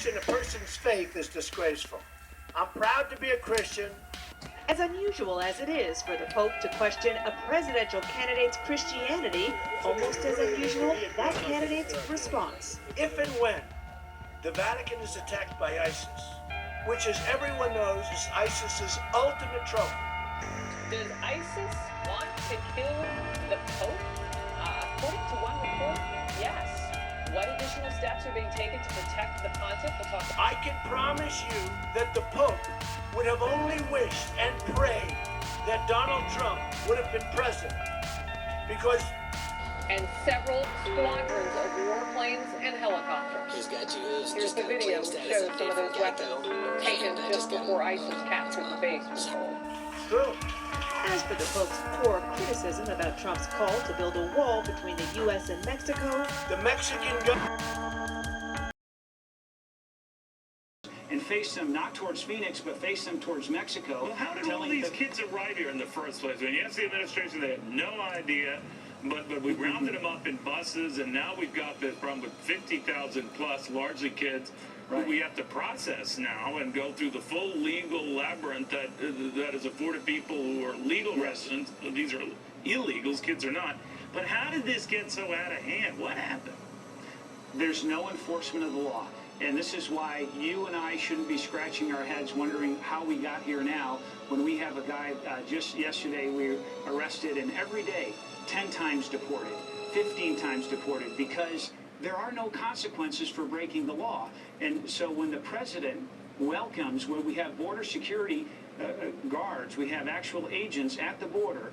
question a person's faith is disgraceful. I'm proud to be a Christian. As unusual as it is for the Pope to question a presidential candidate's Christianity, almost as unusual that candidate's response. If and when the Vatican is attacked by ISIS, which as everyone knows is ISIS's ultimate trophy. Does ISIS want to kill the Pope? According to one report, yes. What additional steps are being taken to protect the pontiff? We'll talk. I can promise you that the Pope would have only wished and prayed that Donald Trump would have been president. Because... And several squadrons of warplanes and helicopters. Here's the video which shows some of those weapons taken just before ISIS captured the base. True. As for the Pope's core criticism about Trump's call to build a wall between the U.S. and Mexico, the Mexican government... And face them not towards Phoenix, but face them towards Mexico. Well, how did all these kids arrive here in the first place? When you ask the administration, they had no idea. But we rounded them up in buses, and now we've got this problem with 50,000 plus, largely kids, who we have to process now and go through the full legal labyrinth that is afforded people who are legal residents. These are illegals, kids are not. But how did this get so out of hand? What happened? There's no enforcement of the law. And this is why you and I shouldn't be scratching our heads wondering how we got here now when we have a guy, just yesterday we arrested, and every day 10 times deported, 15 times deported, because there are no consequences for breaking the law. And so when the president welcomes, when we have border security guards, we have actual agents at the border,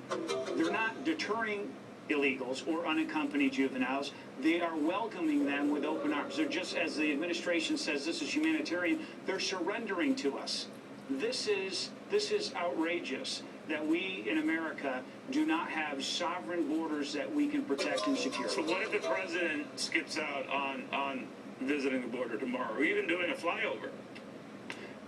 they're not deterring illegals or unaccompanied juveniles. They are welcoming them with open arms. They're just, as the administration says, this is humanitarian. They're surrendering to us. This is outrageous that we in America do not have sovereign borders that we can protect and secure. So what if the president skips out on visiting the border tomorrow, or even doing a flyover?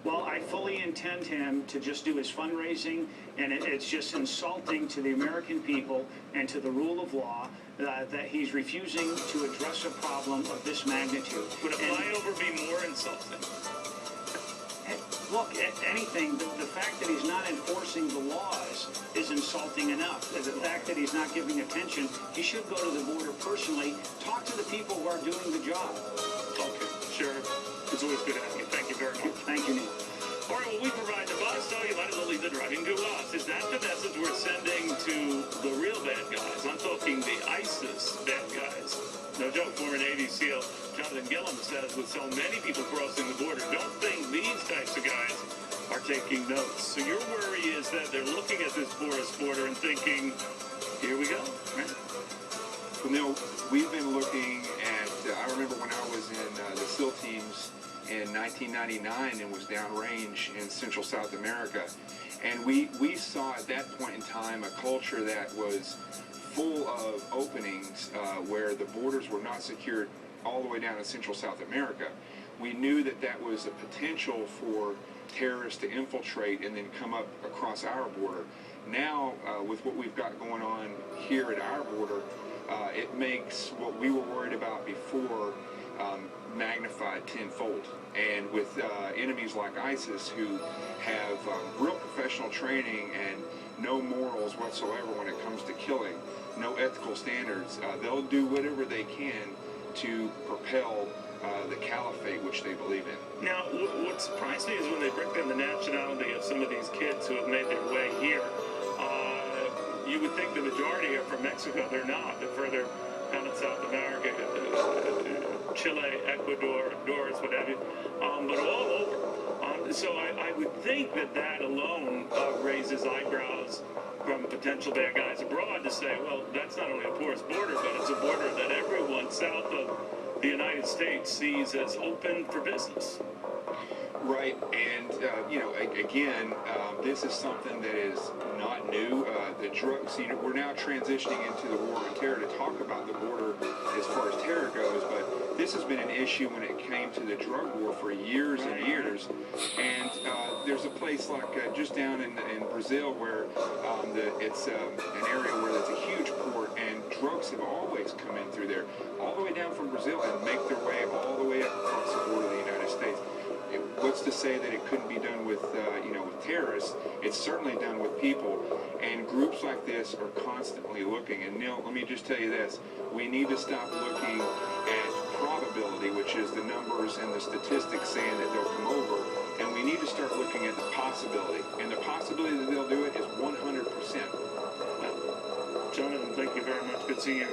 Well, I fully intend him to just do his fundraising, and it's just insulting to the American people and to the rule of law that he's refusing to address a problem of this magnitude. Would a flyover be more insulting? Look, anything, the fact that he's not enforcing the laws is insulting enough. The fact that he's not giving attention, he should go to the border personally, talk to the people who are doing the job. Okay, sure. It's always good having you. Thank you very much. Thank you, Neil. All right, well, we provide the bus, so you might as well leave the driving to us. Is that the message we're sending to the real bad guys? I'm talking the ISIS bad guys. No joke, former Navy SEAL Jonathan Gillum says with so many people crossing the border, don't think these types of guys are taking notes. So your worry is that they're looking at this porous border and thinking, here we go, right? Well, Neil, we've been looking at, I remember when I was in the SEAL teams in 1999 and was downrange in Central South America. And we saw at that point in time a culture that was full of openings where the borders were not secured all the way down to Central South America. We knew that that was a potential for terrorists to infiltrate and then come up across our border. Now, with what we've got going on here at our border, it makes what we were worried about before magnified tenfold. And with enemies like ISIS who have real professional training and no morals whatsoever when it comes to killing, no ethical standards, they'll do whatever they can to propel the caliphate which they believe in. Now, what surprised me is when they break down the nationality of some of these kids who have made their way here. You would think the majority are from Mexico. They're not. They're further down in South America, Chile, Ecuador, Honduras, what have you, but all over. So I would think that alone raises eyebrows from potential bad guys abroad to say, well, that's not only a porous border, but it's a border that everyone south of the United States sees as open for business. Right, and you know, again, this is something that is not new. The drugs, you know, we're now transitioning into the war on terror to talk about the border as far as terror goes, but this has been an issue when it came to the drug war for years and years. And there's a place like just down in Brazil where it's an area where there's a huge port, and drugs have always come in through there, all the way down from Brazil and make their way all the way up across the border of the United States. what's to say that it couldn't be done with, with terrorists? It's certainly done with people, and groups like this are constantly looking. And Neil, let me just tell you this: we need to stop looking at probability, which is the numbers and the statistics saying that they'll come over, and we need to start looking at the possibility. And the possibility that they'll do it is 100%. Jonathan, thank you very much. Good seeing you again.